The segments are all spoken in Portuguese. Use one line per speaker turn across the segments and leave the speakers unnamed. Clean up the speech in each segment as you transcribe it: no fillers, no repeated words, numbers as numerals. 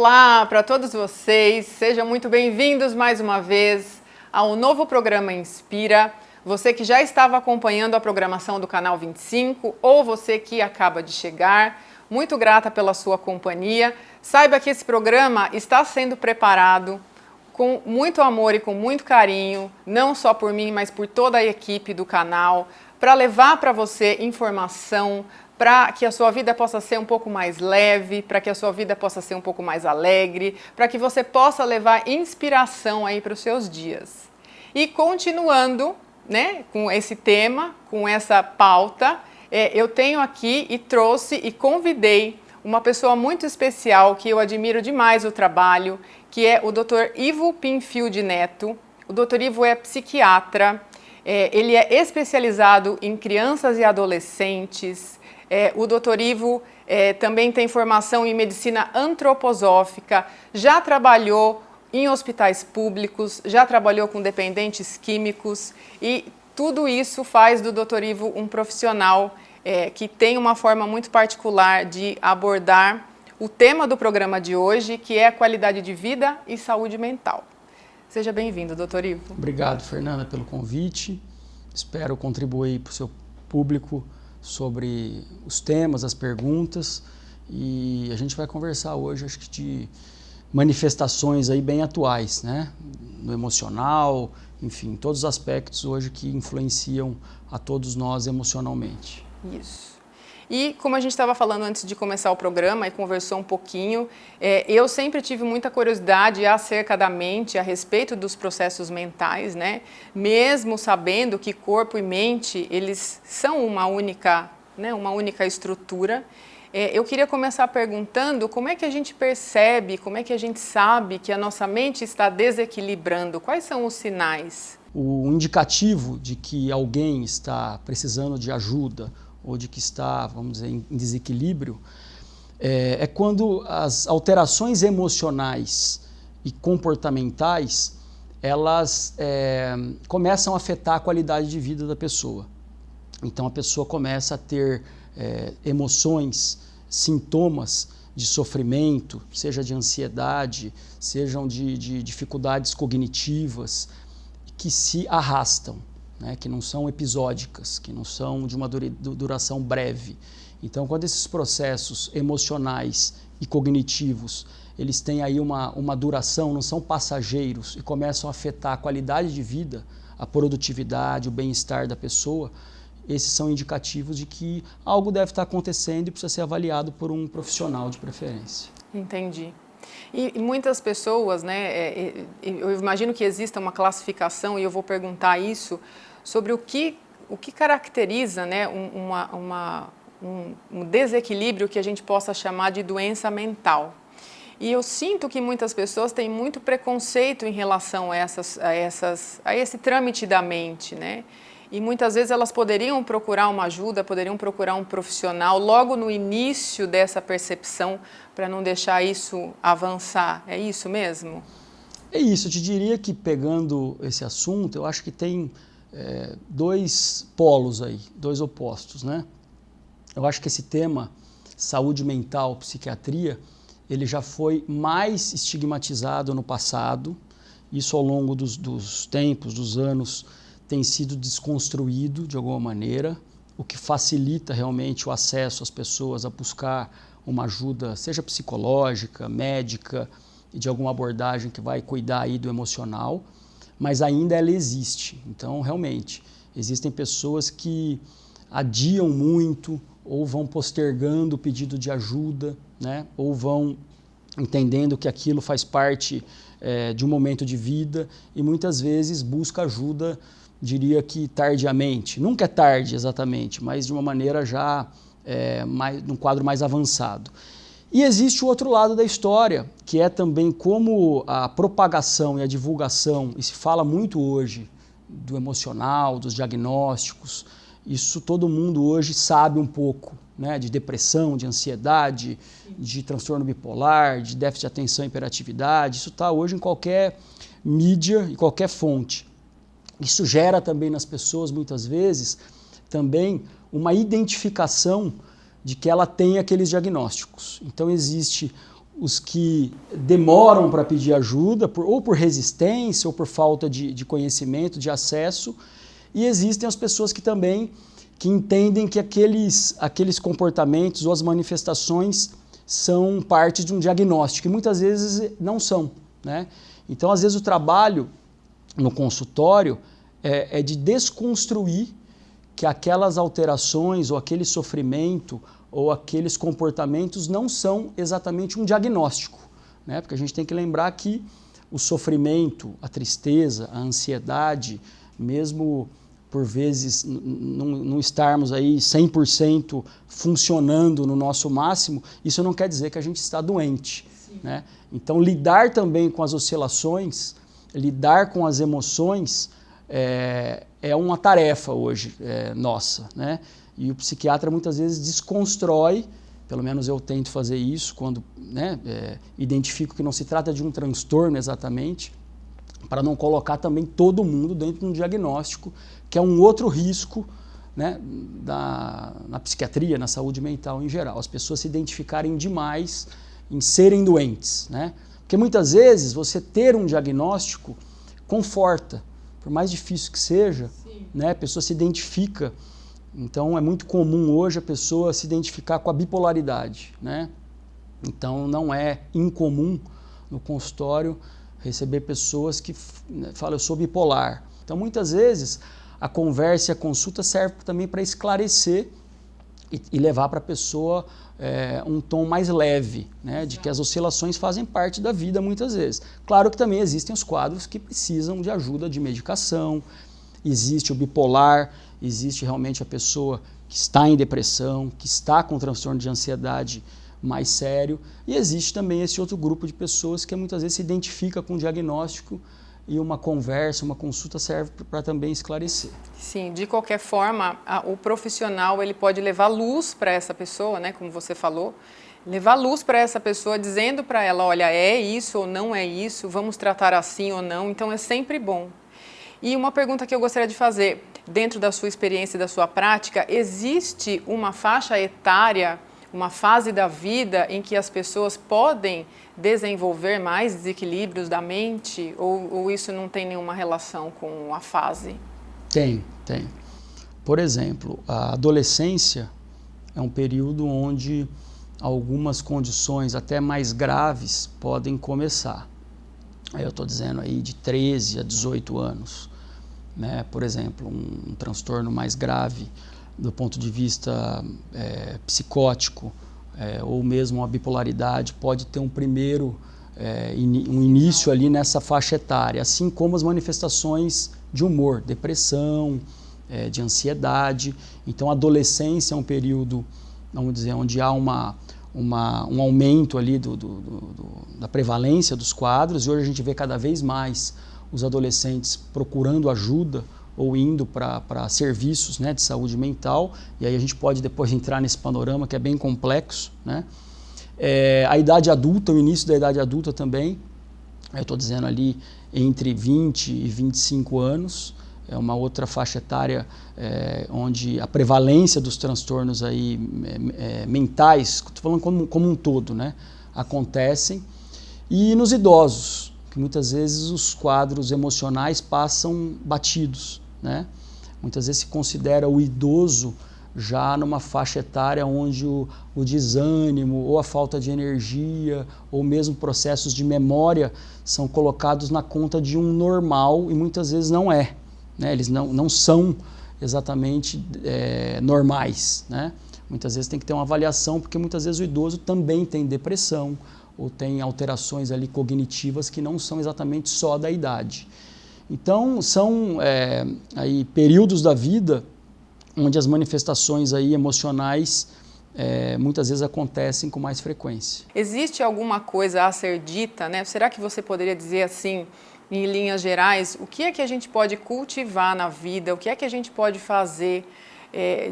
Olá para todos vocês, sejam muito bem-vindos mais uma vez ao novo programa Inspira. Você que já estava acompanhando a programação do Canal 25 ou você que acaba de chegar, muito grata pela sua companhia. Saiba que esse programa está sendo preparado com muito amor e com muito carinho, não só por mim, mas por toda a equipe do canal, para levar para você informação, para que a sua vida possa ser um pouco mais leve, para que a sua vida possa ser um pouco mais alegre, para que você possa levar inspiração aí para os seus dias. E continuando, né, com esse tema, com essa pauta, eu tenho aqui e trouxe e convidei uma pessoa muito especial que eu admiro demais o trabalho, que é o Dr. Ivo Pinfield Neto. O Dr. Ivo é psiquiatra, ele é especializado em crianças e adolescentes. O Dr. Ivo também tem formação em medicina antroposófica, já trabalhou em hospitais públicos, já trabalhou com dependentes químicos e tudo isso faz do Dr. Ivo um profissional que tem uma forma muito particular de abordar o tema do programa de hoje, que é a qualidade de vida e saúde mental. Seja bem-vindo, Dr. Ivo.
Obrigado, Fernanda, pelo convite. Espero contribuir para o seu público sobre os temas, as perguntas, e a gente vai conversar hoje, acho que de manifestações aí bem atuais, né? No emocional, enfim, todos os aspectos hoje que influenciam a todos nós emocionalmente.
Isso. E como a gente estava falando antes de começar o programa e conversou um pouquinho, eu sempre tive muita curiosidade acerca da mente, a respeito dos processos mentais, né? Mesmo sabendo que corpo e mente, eles são uma única estrutura. Eu queria começar perguntando como é que a gente percebe, como é que a gente sabe que a nossa mente está desequilibrando? Quais são os sinais?
O indicativo de que alguém está precisando de ajuda ou de que está, vamos dizer, em desequilíbrio, é quando as alterações emocionais e comportamentais, elas começam a afetar a qualidade de vida da pessoa. Então a pessoa começa a ter emoções, sintomas de sofrimento, seja de ansiedade, sejam de dificuldades cognitivas, que se arrastam, né, que não são episódicas, que não são de uma duração breve. Então, quando esses processos emocionais e cognitivos, eles têm aí uma duração, não são passageiros e começam a afetar a qualidade de vida, a produtividade, o bem-estar da pessoa, esses são indicativos de que algo deve estar acontecendo e precisa ser avaliado por um profissional de preferência.
Entendi. E muitas pessoas, né, eu imagino que exista uma classificação, e eu vou perguntar isso, sobre o que caracteriza, né, um desequilíbrio que a gente possa chamar de doença mental. E eu sinto que muitas pessoas têm muito preconceito em relação a esse trâmite da mente, né? E muitas vezes elas poderiam procurar uma ajuda, poderiam procurar um profissional logo no início dessa percepção para não deixar isso avançar. É isso mesmo?
É isso, eu te diria que pegando esse assunto, eu acho que tem dois polos aí, dois opostos, né? Eu acho que esse tema, saúde mental, psiquiatria, ele já foi mais estigmatizado no passado, isso ao longo dos tempos, dos anos, tem sido desconstruído de alguma maneira, o que facilita realmente o acesso às pessoas a buscar uma ajuda, seja psicológica, médica, e de alguma abordagem que vai cuidar aí do emocional, mas ainda ela existe. Então, realmente, existem pessoas que adiam muito ou vão postergando o pedido de ajuda, né? Ou vão entendendo que aquilo faz parte de um momento de vida e muitas vezes busca ajuda, diria que tardiamente. Nunca é tarde exatamente, mas de uma maneira já num quadro mais avançado. E existe o outro lado da história, que é também como a propagação e a divulgação, e se fala muito hoje do emocional, dos diagnósticos, isso todo mundo hoje sabe um pouco, né, de depressão, de ansiedade, de transtorno bipolar, de déficit de atenção e hiperatividade, isso está hoje em qualquer mídia e qualquer fonte. Isso gera também nas pessoas, muitas vezes, também uma identificação de que ela tem aqueles diagnósticos. Então existe os que demoram para pedir ajuda, ou por resistência, ou por falta de conhecimento, de acesso, e existem as pessoas que também entendem que aqueles comportamentos ou as manifestações são parte de um diagnóstico, e muitas vezes não são, né? Então, às vezes, o trabalho no consultório é de desconstruir que aquelas alterações ou aquele sofrimento ou aqueles comportamentos não são exatamente um diagnóstico, né? Porque a gente tem que lembrar que o sofrimento, a tristeza, a ansiedade, mesmo por vezes não estarmos aí 100% funcionando no nosso máximo, isso não quer dizer que a gente está doente, né? Então, lidar também com as oscilações, lidar com as emoções é uma tarefa hoje nossa, né? E o psiquiatra muitas vezes desconstrói, pelo menos eu tento fazer isso quando, né, identifico que não se trata de um transtorno exatamente, para não colocar também todo mundo dentro de um diagnóstico, que é um outro risco, né, na psiquiatria, na saúde mental em geral. As pessoas se identificarem demais em serem doentes, né? Porque muitas vezes você ter um diagnóstico conforta, por mais difícil que seja, né, a pessoa se identifica. Então, é muito comum hoje a pessoa se identificar com a bipolaridade, né? Então, não é incomum no consultório receber pessoas que falam, eu sou bipolar. Então, muitas vezes, a conversa e a consulta serve também para esclarecer e levar para a pessoa um tom mais leve, né? De que as oscilações fazem parte da vida muitas vezes. Claro que também existem os quadros que precisam de ajuda de medicação, existe o bipolar, existe realmente a pessoa que está em depressão, que está com transtorno de ansiedade mais sério, e existe também esse outro grupo de pessoas que muitas vezes se identifica com o diagnóstico e uma conversa, uma consulta serve para também esclarecer.
Sim, de qualquer forma, o profissional ele pode levar luz para essa pessoa, né, como você falou, levar luz para essa pessoa dizendo para ela, olha, é isso ou não é isso, vamos tratar assim ou não, então é sempre bom. E uma pergunta que eu gostaria de fazer, dentro da sua experiência e da sua prática, existe uma faixa etária, uma fase da vida em que as pessoas podem desenvolver mais desequilíbrios da mente ou isso não tem nenhuma relação com a fase?
Tem. Por exemplo, a adolescência é um período onde algumas condições até mais graves podem começar. Eu estou dizendo aí de 13 a 18 anos. Né? Por exemplo, um transtorno mais grave do ponto de vista psicótico ou mesmo a bipolaridade pode ter um início ali nessa faixa etária, assim como as manifestações de humor, depressão, de ansiedade. Então, a adolescência é um período, vamos dizer, onde há um aumento ali da prevalência dos quadros, e hoje a gente vê cada vez mais os adolescentes procurando ajuda ou indo para serviços, né, de saúde mental, e aí a gente pode depois entrar nesse panorama que é bem complexo, né? A idade adulta, o início da idade adulta também, eu estou dizendo ali entre 20 e 25 anos, é uma outra faixa etária onde a prevalência dos transtornos aí, mentais, estou falando como um todo, né, acontecem, e nos idosos, que muitas vezes os quadros emocionais passam batidos, né? Muitas vezes se considera o idoso já numa faixa etária onde o desânimo ou a falta de energia ou mesmo processos de memória são colocados na conta de um normal e muitas vezes não é, né? Eles não são exatamente normais, né? Muitas vezes tem que ter uma avaliação porque muitas vezes o idoso também tem depressão ou tem alterações ali cognitivas que não são exatamente só da idade. Então, são aí períodos da vida onde as manifestações aí emocionais muitas vezes acontecem com mais frequência.
Existe alguma coisa a ser dita, né? Será que você poderia dizer assim, em linhas gerais, o que é que a gente pode cultivar na vida, o que é que a gente pode fazer,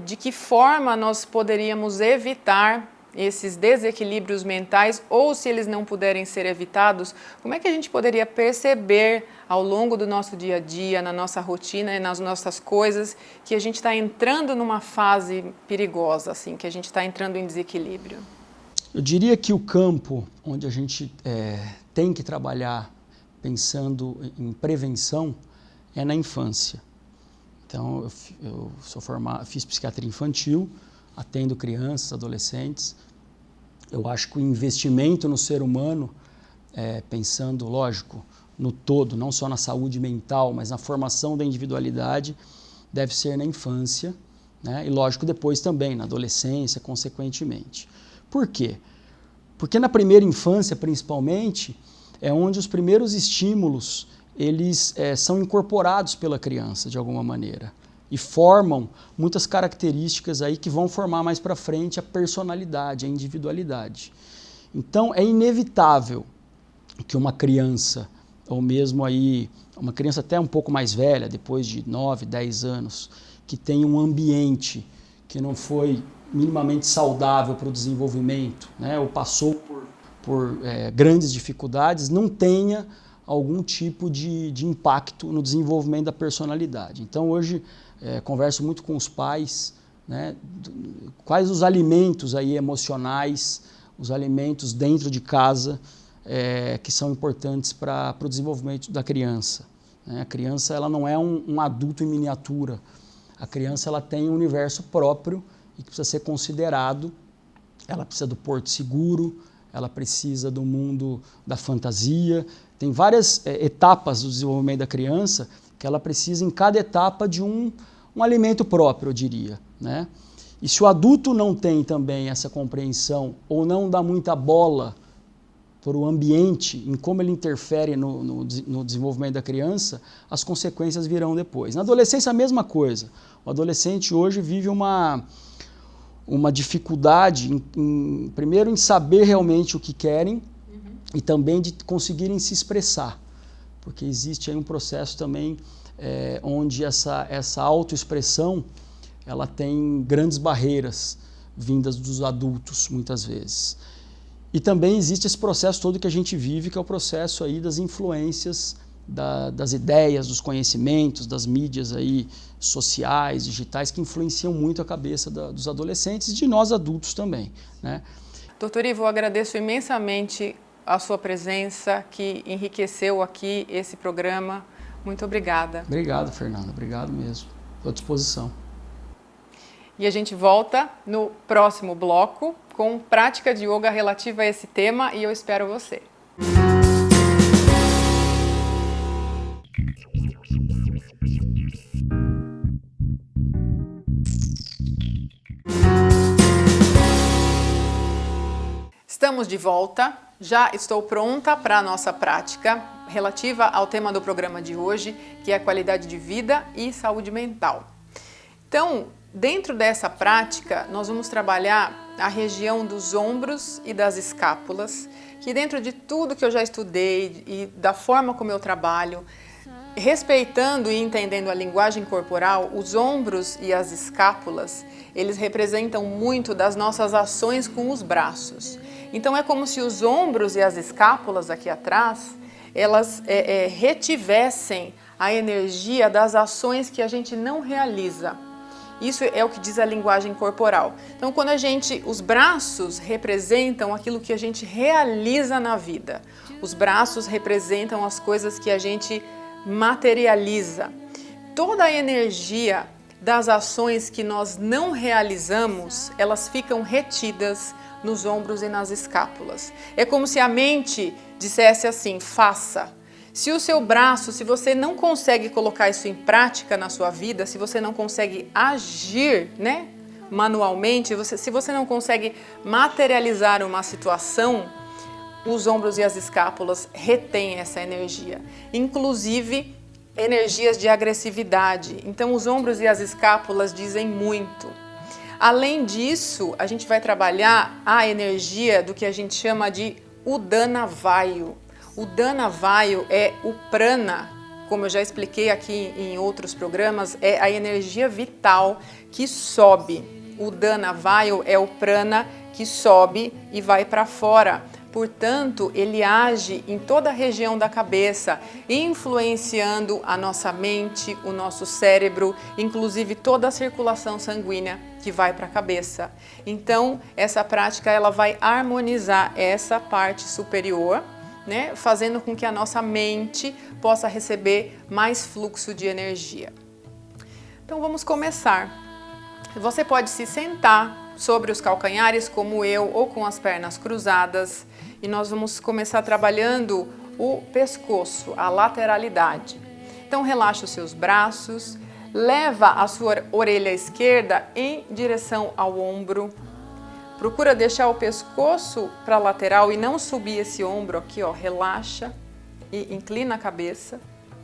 de que forma nós poderíamos evitar esses desequilíbrios mentais, ou se eles não puderem ser evitados, como é que a gente poderia perceber ao longo do nosso dia a dia, na nossa rotina e nas nossas coisas, que a gente está entrando numa fase perigosa, assim, que a gente está entrando em desequilíbrio?
Eu diria que o campo onde a gente tem que trabalhar pensando em prevenção é na infância. Então, eu sou formado, fiz psiquiatria infantil, atendo crianças, adolescentes. Eu acho que o investimento no ser humano, pensando, lógico, no todo, não só na saúde mental, mas na formação da individualidade, deve ser na infância, né? E, lógico, depois também, na adolescência, consequentemente. Por quê? Porque na primeira infância, principalmente, é onde os primeiros estímulos eles são incorporados pela criança, de alguma maneira, e formam muitas características aí que vão formar mais para frente a personalidade, a individualidade. Então, é inevitável que uma criança, ou mesmo aí uma criança até um pouco mais velha, depois de 9, 10 anos, que tem um ambiente que não foi minimamente saudável para o desenvolvimento, né, ou passou por grandes dificuldades, não tenha algum tipo de impacto no desenvolvimento da personalidade. Então, hoje, converso muito com os pais, né, quais os alimentos aí emocionais, os alimentos dentro de casa, que são importantes para o desenvolvimento da criança. Né? A criança ela não é um adulto em miniatura. A criança ela tem um universo próprio e que precisa ser considerado. Ela precisa do porto seguro, ela precisa do mundo da fantasia. Tem várias etapas do desenvolvimento da criança que ela precisa, em cada etapa, de um alimento próprio, eu diria, né? E se o adulto não tem também essa compreensão ou não dá muita bola para o ambiente, em como ele interfere no desenvolvimento da criança, as consequências virão depois. Na adolescência, a mesma coisa. O adolescente hoje vive uma dificuldade, primeiro, em saber realmente o que querem, e também de conseguirem se expressar, porque existe aí um processo também onde essa autoexpressão ela tem grandes barreiras vindas dos adultos, muitas vezes. E também existe esse processo todo que a gente vive, que é o processo aí das influências, das ideias, dos conhecimentos, das mídias aí sociais, digitais, que influenciam muito a cabeça dos adolescentes e de nós adultos também, né?
Doutor Ivo, eu agradeço imensamente a sua presença, que enriqueceu aqui esse programa. Muito obrigada.
Obrigado, Fernanda. Obrigado mesmo. Estou à disposição.
E a gente volta no próximo bloco com prática de yoga relativa a esse tema e eu espero você. Estamos de volta, já estou pronta para a nossa prática relativa ao tema do programa de hoje, que é a qualidade de vida e saúde mental. Então, dentro dessa prática, nós vamos trabalhar a região dos ombros e das escápulas, que dentro de tudo que eu já estudei e da forma como eu trabalho, respeitando e entendendo a linguagem corporal, os ombros e as escápulas, eles representam muito das nossas ações com os braços. Então é como se os ombros e as escápulas aqui atrás, elas retivessem a energia das ações que a gente não realiza. Isso é o que diz a linguagem corporal. Então, quando os braços representam aquilo que a gente realiza na vida. Os braços representam as coisas que a gente materializa. Toda a energia das ações que nós não realizamos, elas ficam retidas nos ombros e nas escápulas. É como se a mente dissesse assim, faça. Se o seu braço, se você não consegue colocar isso em prática na sua vida, se você não consegue agir, né, manualmente, se você não consegue materializar uma situação, os ombros e as escápulas retêm essa energia, inclusive energias de agressividade. Então, os ombros e as escápulas dizem muito. Além disso, a gente vai trabalhar a energia do que a gente chama de Udana Vayu. O Dana Vayu é o prana, como eu já expliquei aqui em outros programas, é a energia vital que sobe. O Dana Vayu é o prana que sobe e vai para fora, Portanto, ele age em toda a região da cabeça, influenciando a nossa mente, o nosso cérebro, inclusive toda a circulação sanguínea que vai para a cabeça. Então, essa prática ela vai harmonizar essa parte superior, né, fazendo com que a nossa mente possa receber mais fluxo de energia. Então, vamos começar. Você pode se sentar sobre os calcanhares, como eu, ou com as pernas cruzadas, e nós vamos começar trabalhando o pescoço, a lateralidade. Então, relaxa os seus braços, leva a sua orelha esquerda em direção ao ombro. Procura deixar o pescoço para a lateral e não subir esse ombro aqui, ó. Relaxa e inclina a cabeça,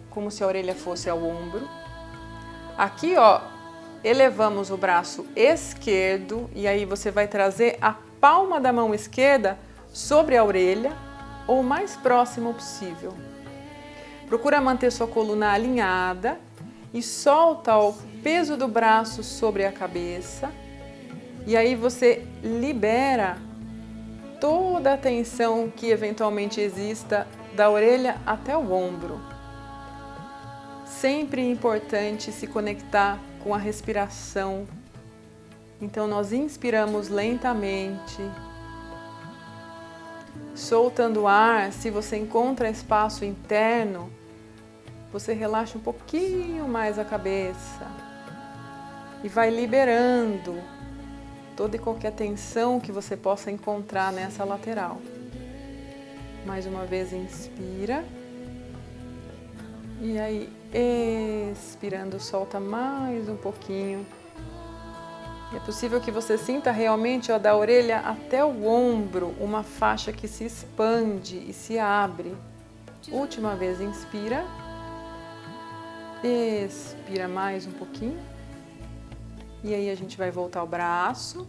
como se a orelha fosse ao ombro. Aqui, ó, elevamos o braço esquerdo e aí você vai trazer a palma da mão esquerda sobre a orelha ou o mais próximo possível. Procura manter sua coluna alinhada e solta o peso do braço sobre a cabeça. E aí você libera toda a tensão que eventualmente exista da orelha até o ombro. Sempre importante se conectar com a respiração. Então nós inspiramos lentamente, soltando o ar. Se você encontra espaço interno, você relaxa um pouquinho mais a cabeça e vai liberando toda e qualquer tensão que você possa encontrar nessa lateral. Mais uma vez, inspira. E aí, expirando, solta mais um pouquinho. É possível que você sinta realmente, ó, da orelha até o ombro, uma faixa que se expande e se abre. Última vez, inspira. Expira mais um pouquinho. E aí a gente vai voltar o braço.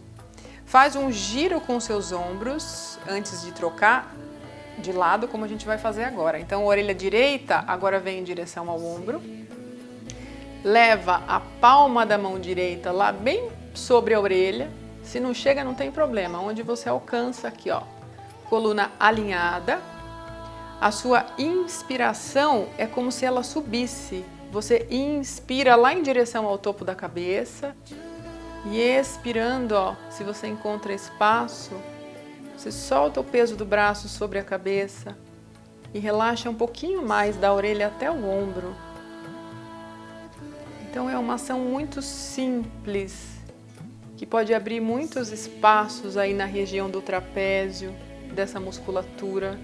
Faz um giro com seus ombros antes de trocar de lado, como a gente vai fazer agora. Então, a orelha direita agora vem em direção ao ombro. Leva a palma da mão direita lá bem sobre a orelha. Se não chega, não tem problema. Onde você alcança aqui, ó. Coluna alinhada. A sua inspiração é como se ela subisse. Você inspira lá em direção ao topo da cabeça e expirando, ó, se você encontra espaço, você solta o peso do braço sobre a cabeça e relaxa um pouquinho mais da orelha até o ombro. Então é uma ação muito simples que pode abrir muitos espaços aí na região do trapézio, dessa musculatura.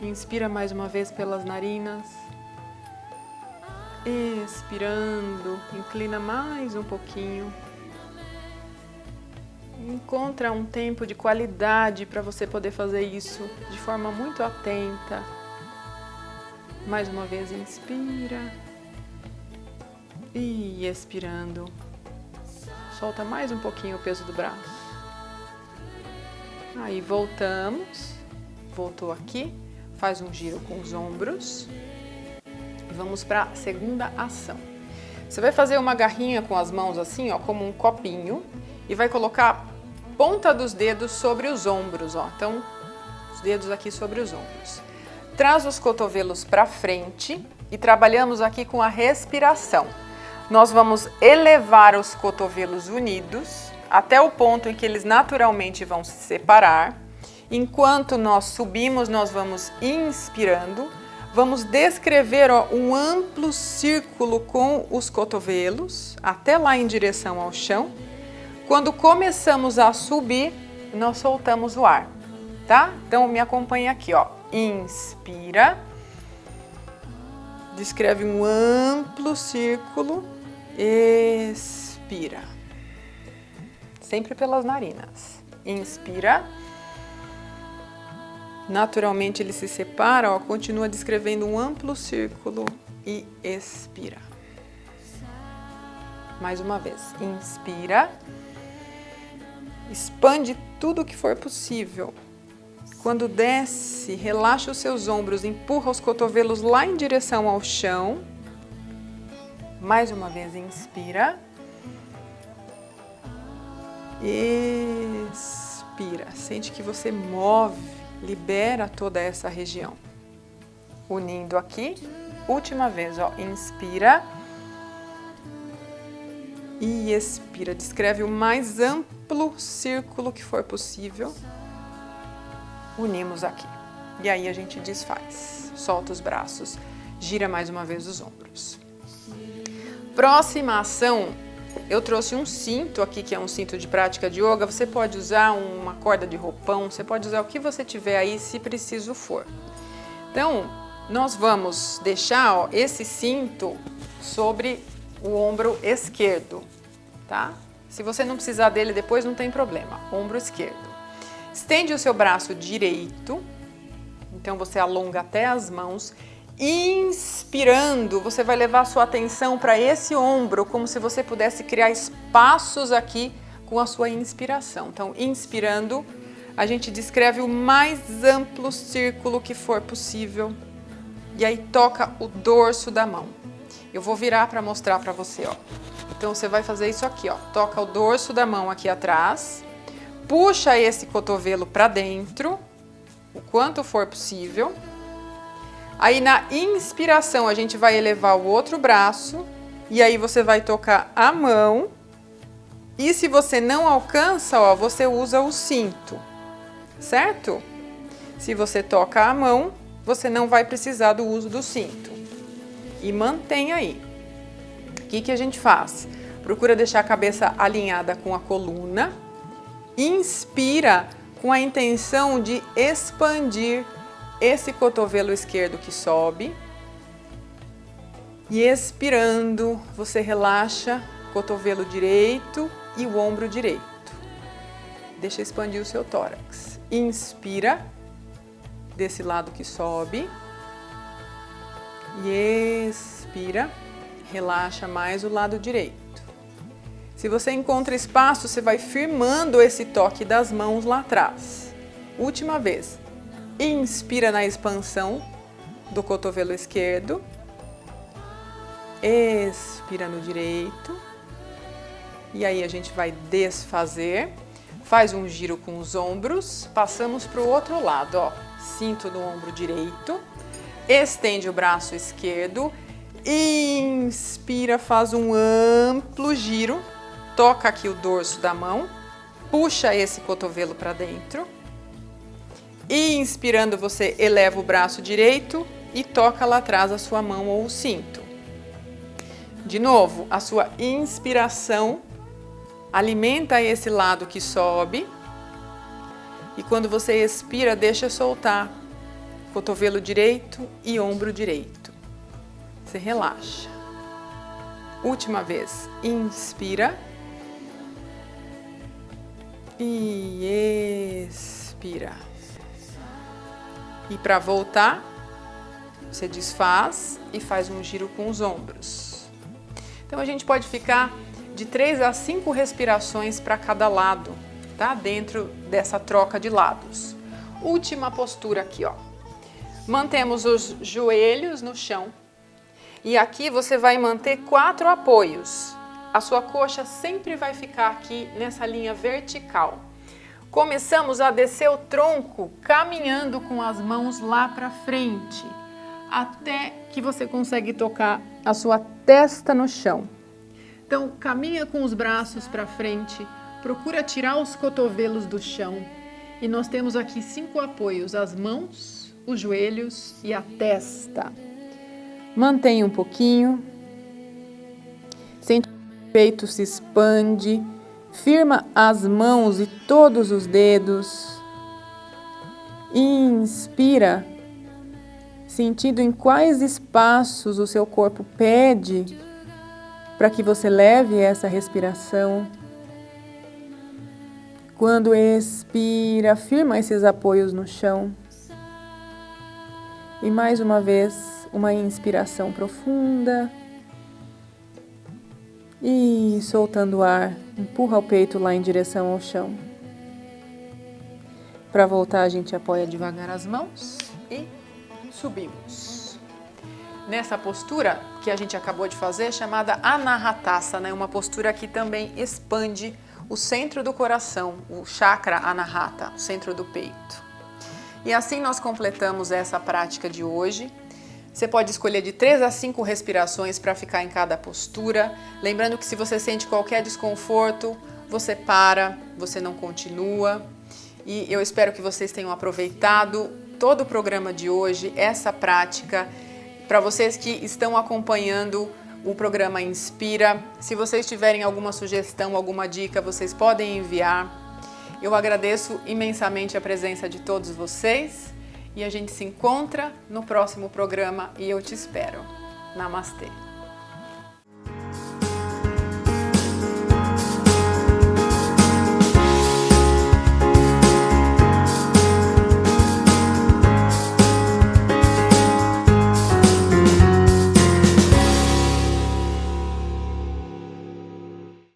Inspira mais uma vez pelas narinas. Expirando, inclina mais um pouquinho. Encontra um tempo de qualidade para você poder fazer isso de forma muito atenta. Mais uma vez, inspira. E expirando. Solta mais um pouquinho o peso do braço. Aí voltamos. Voltou aqui. Faz um giro com os ombros. Vamos para a segunda ação. Você vai fazer uma garrinha com as mãos assim, ó, como um copinho, e vai colocar a ponta dos dedos sobre os ombros, ó. Então, os dedos aqui sobre os ombros. Traz os cotovelos para frente e trabalhamos aqui com a respiração. Nós vamos elevar os cotovelos unidos até o ponto em que eles naturalmente vão se separar. Enquanto nós subimos, nós vamos inspirando. Vamos descrever, ó, um amplo círculo com os cotovelos, até lá em direção ao chão. Quando começamos a subir, nós soltamos o ar, tá? Então, me acompanha aqui, ó. Inspira. Descreve um amplo círculo. Expira. Sempre pelas narinas. Inspira. Naturalmente ele se separa, ó, continua descrevendo um amplo círculo e expira. Mais uma vez, inspira, expande tudo o que for possível. Quando desce, relaxa os seus ombros, empurra os cotovelos lá em direção ao chão. Mais uma vez, inspira. Expira. Inspira, sente que você move, libera toda essa região. Unindo aqui, última vez, ó, inspira e expira. Descreve o mais amplo círculo que for possível. Unimos aqui. E aí a gente desfaz. Solta os braços, gira mais uma vez os ombros. Próxima ação, eu trouxe um cinto aqui, que é um cinto de prática de yoga. Você pode usar uma corda de roupão, você pode usar o que você tiver aí, se preciso for. Então, nós vamos deixar, ó, esse cinto sobre o ombro esquerdo, tá? Se você não precisar dele depois, não tem problema. Ombro esquerdo. Estende o seu braço direito, então você alonga até as mãos. Inspirando, você vai levar a sua atenção para esse ombro, como se você pudesse criar espaços aqui com a sua inspiração. Então, inspirando, a gente descreve o mais amplo círculo que for possível. E aí toca o dorso da mão. Eu vou virar para mostrar para você, ó. Então, você vai fazer isso aqui, ó. Toca o dorso da mão aqui atrás. Puxa esse cotovelo para dentro, o quanto for possível. Aí na inspiração a gente vai elevar o outro braço e aí você vai tocar a mão. E se você não alcança, ó, você usa o cinto, certo? Se você toca a mão, você não vai precisar do uso do cinto. E mantém aí. O que a gente faz? Procura deixar a cabeça alinhada com a coluna. Inspira com a intenção de expandir esse cotovelo esquerdo que sobe. E expirando, você relaxa o cotovelo direito e o ombro direito. Deixa expandir o seu tórax. Inspira, desse lado que sobe. E expira, relaxa mais o lado direito. Se você encontra espaço, você vai firmando esse toque das mãos lá atrás. Última vez. Inspira na expansão do cotovelo esquerdo. Expira no direito. E aí a gente vai desfazer. Faz um giro com os ombros. Passamos para o outro lado, ó. Cinto no ombro direito. Estende o braço esquerdo. Inspira, faz um amplo giro. Toca aqui o dorso da mão. Puxa esse cotovelo para dentro. E inspirando, você eleva o braço direito e toca lá atrás a sua mão ou o cinto. De novo, a sua inspiração alimenta esse lado que sobe. E quando você expira, deixa soltar cotovelo direito e ombro direito. Você relaxa. Última vez, inspira. E expira. E para voltar, você desfaz e faz um giro com os ombros. Então a gente pode ficar de 3 a 5 respirações para cada lado, tá? Dentro dessa troca de lados. Última postura aqui, ó. Mantemos os joelhos no chão. E aqui você vai manter 4 apoios. A sua coxa sempre vai ficar aqui nessa linha vertical. Começamos a descer o tronco caminhando com as mãos lá para frente, até que você consegue tocar a sua testa no chão. Então, caminha com os braços para frente, procura tirar os cotovelos do chão. E nós temos aqui 5 apoios, as mãos, os joelhos e a testa. Mantenha um pouquinho. Sente que o peito se expande. Firma as mãos e todos os dedos. Inspira, sentindo em quais espaços o seu corpo pede para que você leve essa respiração. Quando expira, firma esses apoios no chão. E mais uma vez, uma inspiração profunda. E soltando o ar, empurra o peito lá em direção ao chão. Para voltar, a gente apoia devagar as mãos e subimos. Nessa postura que a gente acabou de fazer, chamada Anahatasana, é uma postura que também expande o centro do coração, o chakra anahata, o centro do peito. E assim nós completamos essa prática de hoje. Você pode escolher de 3 a 5 respirações para ficar em cada postura. Lembrando que se você sente qualquer desconforto, você para, você não continua. E eu espero que vocês tenham aproveitado todo o programa de hoje, essa prática. Para vocês que estão acompanhando o programa Inspira, se vocês tiverem alguma sugestão, alguma dica, vocês podem enviar. Eu agradeço imensamente a presença de todos vocês e a gente se encontra no próximo programa e eu te espero. Namastê!